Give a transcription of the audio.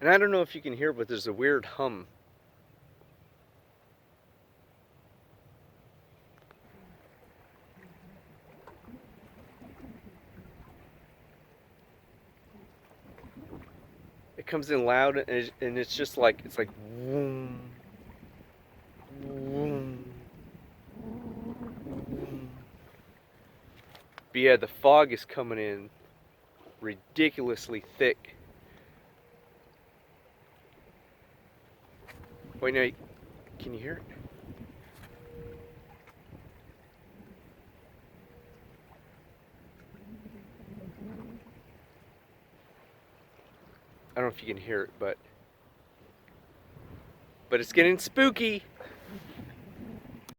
And I don't know if you can hear, but there's a weird hum. It comes in loud, and it's just like, it's like vroom, vroom, vroom. But yeah, the fog is coming in ridiculously thick. Wait, now, can you hear it? I don't know if you can hear it, but it's getting spooky.